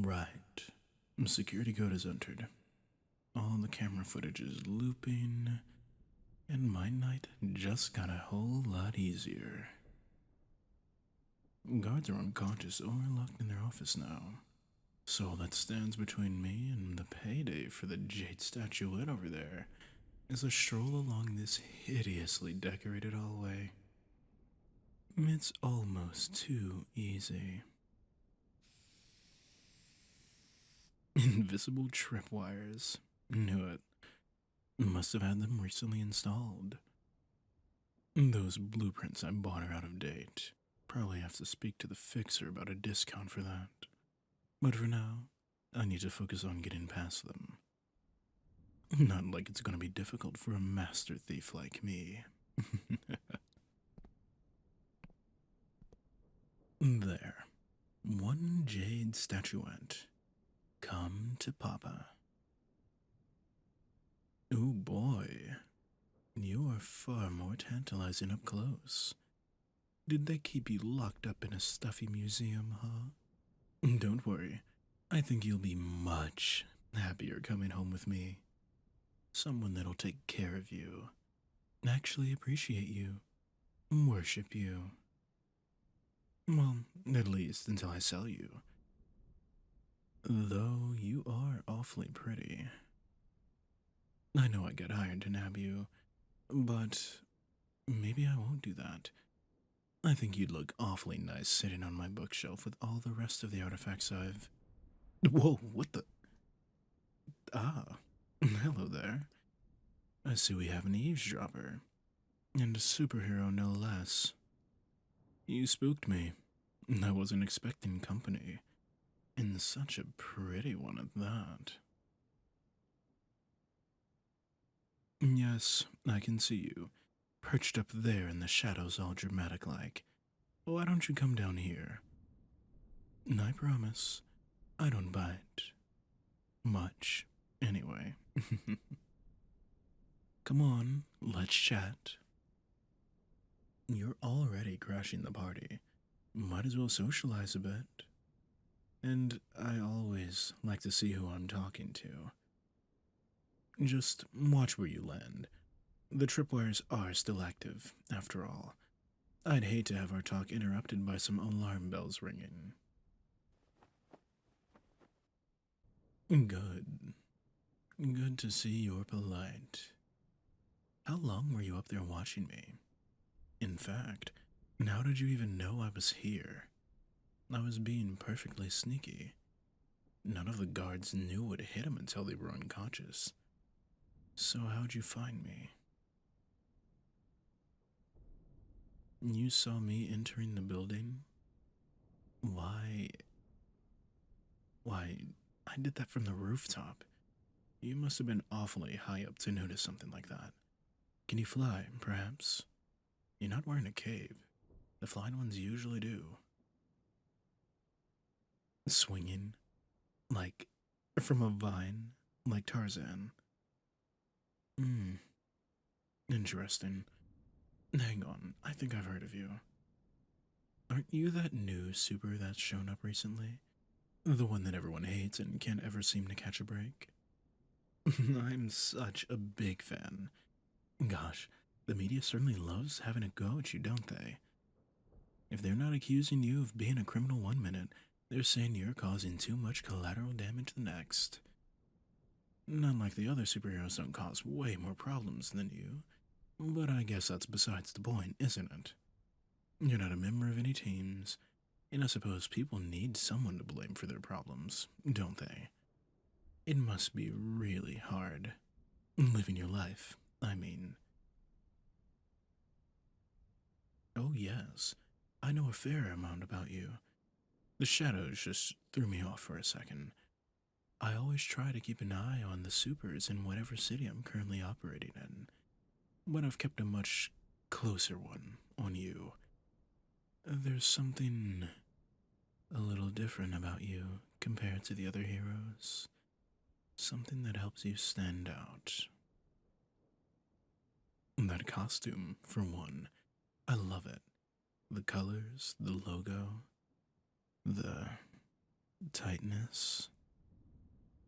Right. Security code is entered. All the camera footage is looping, and my night just got a whole lot easier. Guards are unconscious or locked in their office now. So all that stands between me and the payday for the jade statuette over there is a stroll along this hideously decorated hallway. It's almost too easy. Invisible tripwires. Knew it. Must have had them recently installed. Those blueprints I bought are out of date. Probably have to speak to the fixer about a discount for that. But for now, I need to focus on getting past them. Not like it's gonna be difficult for a master thief like me. There. One jade statuette. Come to Papa. Oh boy. You are far more tantalizing up close. Did they keep you locked up in a stuffy museum, huh? Don't worry. I think you'll be much happier coming home with me. Someone that'll take care of you, actually appreciate you, worship you. Well, at least until I sell you. Though you are awfully pretty. I know I got hired to nab you, but maybe I won't do that. I think you'd look awfully nice sitting on my bookshelf with all the rest of the artifacts I've. Whoa, what the? Ah, hello there. I see we have an eavesdropper. And a superhero, no less. You spooked me. I wasn't expecting company. And such a pretty one at that. Yes, I can see you. Perched up there in the shadows, all dramatic like. Why don't you come down here? I promise, I don't bite. Much, anyway. Come on, let's chat. You're already crashing the party. Might as well socialize a bit. And I always like to see who I'm talking to. Just watch where you land. The tripwires are still active, after all. I'd hate to have our talk interrupted by some alarm bells ringing. Good. Good to see you're polite. How long were you up there watching me? In fact, how did you even know I was here? I was being perfectly sneaky. None of the guards knew what hit him until they were unconscious. So how'd you find me? You saw me entering the building? Why? Why, I did that from the rooftop. You must have been awfully high up to notice something like that. Can you fly, perhaps? You're not wearing a cape. The flying ones usually do. Swinging? Like from a vine? Like Tarzan? Hmm, interesting. Hang on, I think I've heard of you. Aren't you that new super that's shown up recently? The one that everyone hates and can't ever seem to catch a break? I'm such a big fan. Gosh, the media certainly loves having a go at you, don't they? If they're not accusing you of being a criminal one minute, they're saying you're causing too much collateral damage the next. Not like the other superheroes don't cause way more problems than you, but I guess that's besides the point, isn't it? You're not a member of any teams, and I suppose people need someone to blame for their problems, don't they? It must be really hard. Living your life, I mean. Oh, yes, I know a fair amount about you. The shadows just threw me off for a second. I always try to keep an eye on the supers in whatever city I'm currently operating in, but I've kept a much closer one on you. There's something a little different about you compared to the other heroes. Something that helps you stand out. That costume, for one, I love it. The colors, the logo, the Tightness?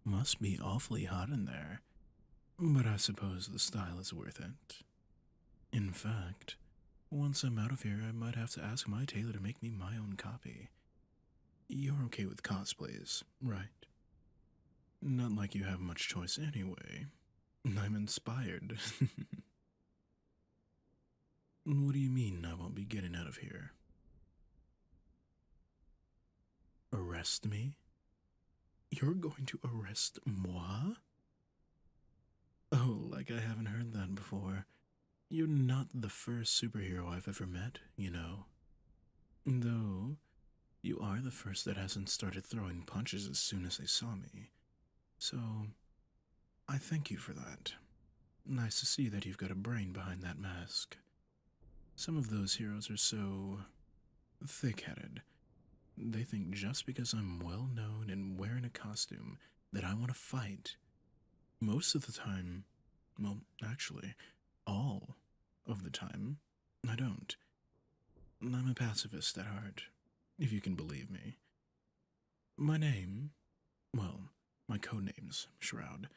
Must be awfully hot in there, but I suppose the style is worth it. In fact, once I'm out of here, I might have to ask my tailor to make me my own copy. You're okay with cosplays, right? Not like you have much choice anyway. I'm inspired. What do you mean I won't be getting out of here? Arrest me? You're going to arrest moi? Oh, like I haven't heard that before. You're not the first superhero I've ever met, you know. Though, you are the first that hasn't started throwing punches as soon as they saw me. So, I thank you for that. Nice to see that you've got a brain behind that mask. Some of those heroes are so thick-headed. They think just because I'm well known and wearing a costume that I want to fight. Most of the time, well, actually, all of the time, I don't. I'm a pacifist at heart, if you can believe me. My name, well, my codename's Shroud.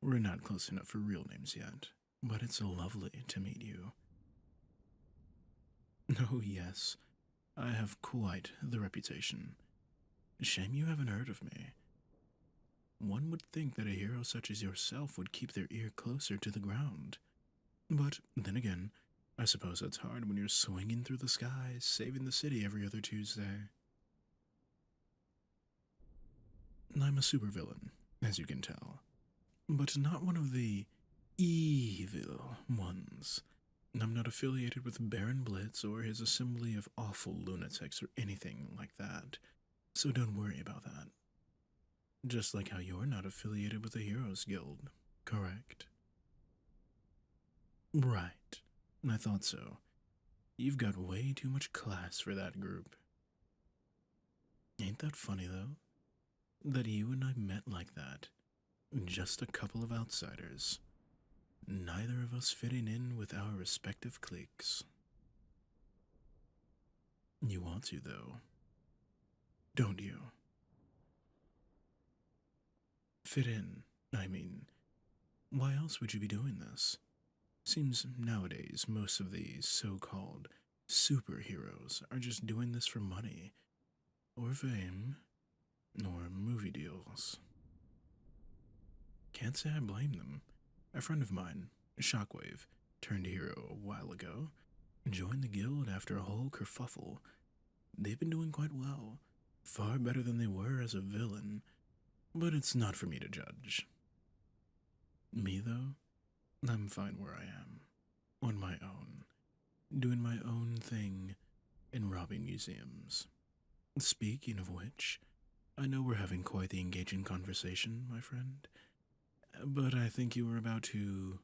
We're not close enough for real names yet, but it's lovely to meet you. Oh, yes, I have quite the reputation. Shame you haven't heard of me. One would think that a hero such as yourself would keep their ear closer to the ground. But then again, I suppose that's hard when you're swinging through the skies, saving the city every other Tuesday. I'm a supervillain, as you can tell, but not one of the evil ones. I'm not affiliated with Baron Blitz or his assembly of awful lunatics or anything like that, so don't worry about that. Just like how you're not affiliated with the Heroes Guild, correct? Right. I thought so. You've got way too much class for that group. Ain't that funny, though? That you and I met like that. Just a couple of outsiders. Neither of us fitting in with our respective cliques. You want to, though, don't you? Fit in, I mean. Why else would you be doing this? Seems nowadays most of these so-called superheroes are just doing this for money, or fame, or movie deals. Can't say I blame them. A friend of mine, Shockwave, turned hero a while ago, joined the guild after a whole kerfuffle. They've been doing quite well, far better than they were as a villain, but it's not for me to judge. Me, though, I'm fine where I am, on my own, doing my own thing and robbing museums. Speaking of which, I know we're having quite the engaging conversation, my friend, but I think you were about to.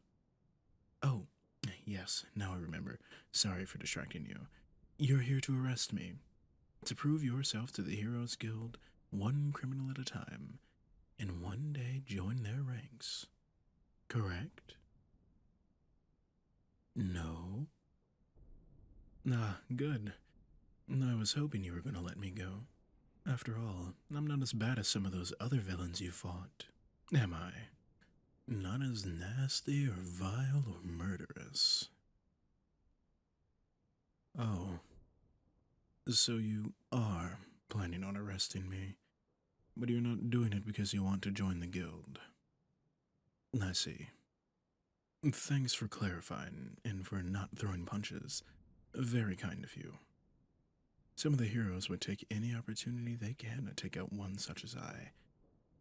Oh, yes, now I remember. Sorry for distracting you. You're here to arrest me, to prove yourself to the Heroes Guild, one criminal at a time, and one day join their ranks. Correct? No? Ah, good. I was hoping you were going to let me go. After all, I'm not as bad as some of those other villains you fought. Am I? Not as nasty or vile or murderous. Oh, so you are planning on arresting me, but you're not doing it because you want to join the guild. I see. Thanks for clarifying and for not throwing punches. Very kind of you. Some of the heroes would take any opportunity they can to take out one such as I,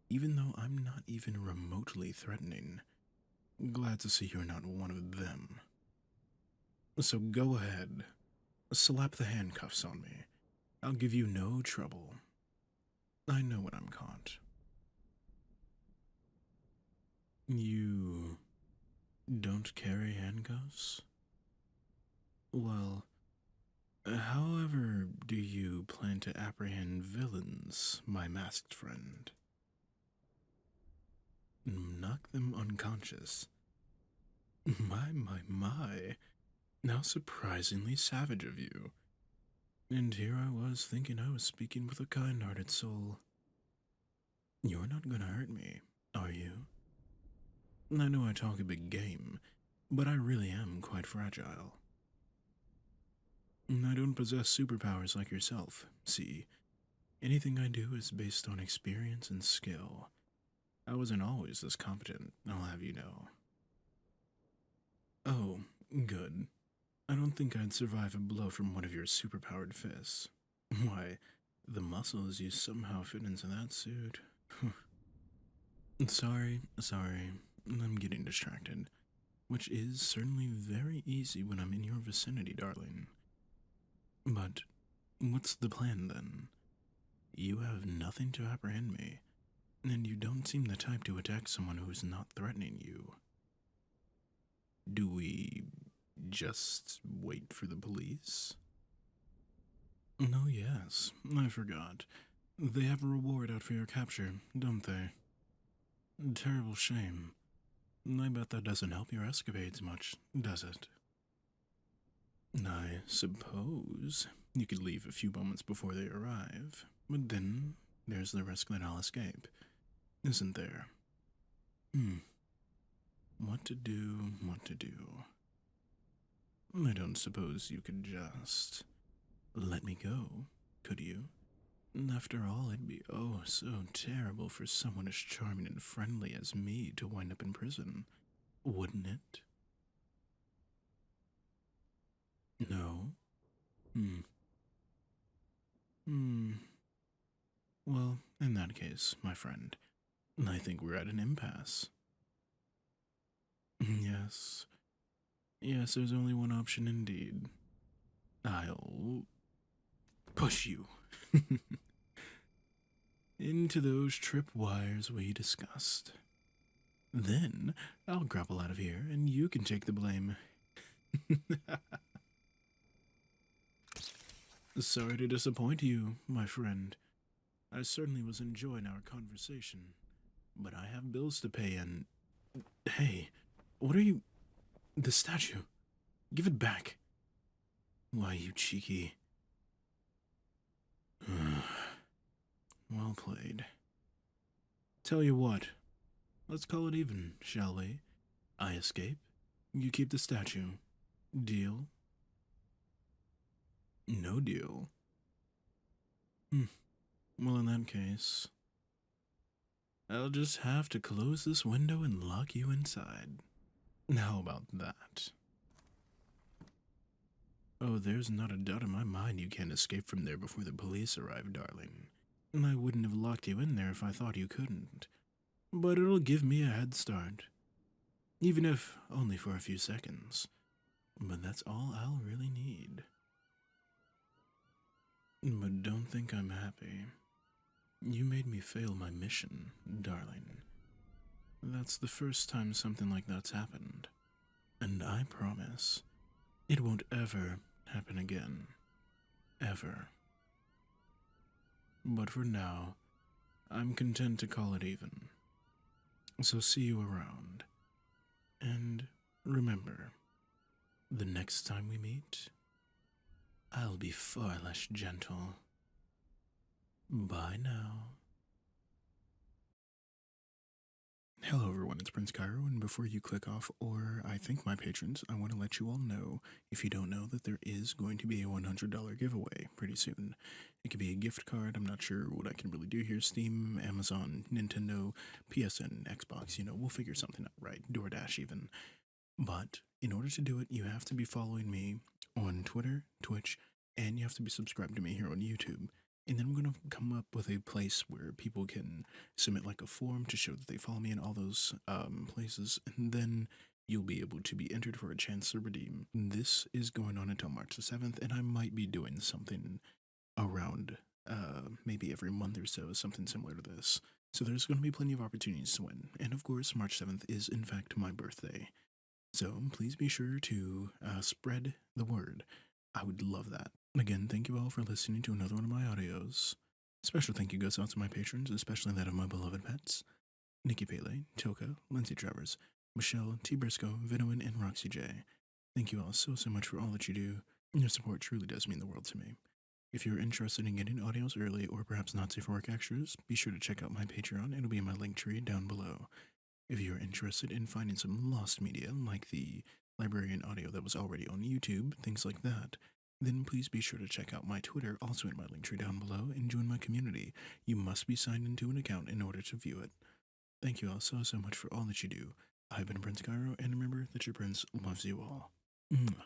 even though I'm not even remotely threatening. Glad to see you're not one of them. So go ahead. Slap the handcuffs on me. I'll give you no trouble. I know when I'm caught. You don't carry handcuffs? Well, however do you plan to apprehend villains, my masked friend? Knock them unconscious. My. How surprisingly savage of you. And here I was thinking I was speaking with a kind-hearted soul. You're not gonna hurt me, are you? I know I talk a big game, but I really am quite fragile. I don't possess superpowers like yourself. See, anything I do is based on experience and skill. I wasn't always this competent, I'll have you know. Oh, good. I don't think I'd survive a blow from one of your superpowered fists. Why, the muscles you somehow fit into that suit. sorry, I'm getting distracted, which is certainly very easy when I'm in your vicinity, darling. But what's the plan then? You have nothing to apprehend me, and you don't seem the type to attack someone who's not threatening you. Do we just wait for the police? Oh, yes, I forgot. They have a reward out for your capture, don't they? Terrible shame. I bet that doesn't help your escapades much, does it? I suppose you could leave a few moments before they arrive, but then there's the risk that I'll escape, isn't there? What to do, what to do. I don't suppose you could just let me go, could you? After all, it'd be oh so terrible for someone as charming and friendly as me to wind up in prison, wouldn't it? No? Hmm. Hmm. Well, in that case, my friend, I think we're at an impasse. Yes. Yes, there's only one option indeed. I'll push you into those tripwires we discussed. Then I'll grapple out of here and you can take the blame. Sorry to disappoint you, my friend. I certainly was enjoying our conversation, but I have bills to pay and. Hey, what are you. The statue. Give it back. Why, you cheeky. Well played. Tell you what, let's call it even, shall we? I escape, you keep the statue. Deal? No deal. Well, in that case, I'll just have to close this window and lock you inside. How about that? Oh, there's not a doubt in my mind you can't escape from there before the police arrive, darling. And I wouldn't have locked you in there if I thought you couldn't. But it'll give me a head start. Even if only for a few seconds. But that's all I'll really need. But don't think I'm happy. You made me fail my mission, darling. That's the first time something like that's happened. And I promise, it won't ever happen again. Ever. But for now, I'm content to call it even. So see you around. And remember, the next time we meet, I'll be far less gentle. Bye now. Hello everyone, it's Prince Kairo, and before you click off or I thank my patrons, I want to let you all know, if you don't know, that there is going to be a $100 giveaway pretty soon. It could be a gift card, I'm not sure what I can really do here, Steam, Amazon, Nintendo, PSN, Xbox, we'll figure something out, right? DoorDash even. But in order to do it, you have to be following me on Twitter, Twitch, and you have to be subscribed to me here on YouTube. And then I'm going to come up with a place where people can submit like a form to show that they follow me in all those places. And then you'll be able to be entered for a chance to redeem. This is going on until March the 7th, and I might be doing something around maybe every month or so, something similar to this. So there's going to be plenty of opportunities to win. And of course, March 7th is in fact my birthday. So please be sure to spread the word. I would love that. Again, thank you all for listening to another one of my audios. Special thank you goes out to my patrons, especially that of my beloved pets, Nikki Pele, Toka, Lindsay Travers, Michelle, T. Briscoe, Vinoin, and Roxy J. Thank you all so much for all that you do. Your support truly does mean the world to me. If you're interested in getting audios early or perhaps not safe for work extras, be sure to check out my Patreon. It'll be in my link tree down below. If you're interested in finding some lost media, like the librarian audio that was already on YouTube, things like that, then please be sure to check out my Twitter, also in my link tree down below, and join my community. You must be signed into an account in order to view it. Thank you all so much for all that you do. I've been Prince Kairo, and remember that your prince loves you all. Mwah.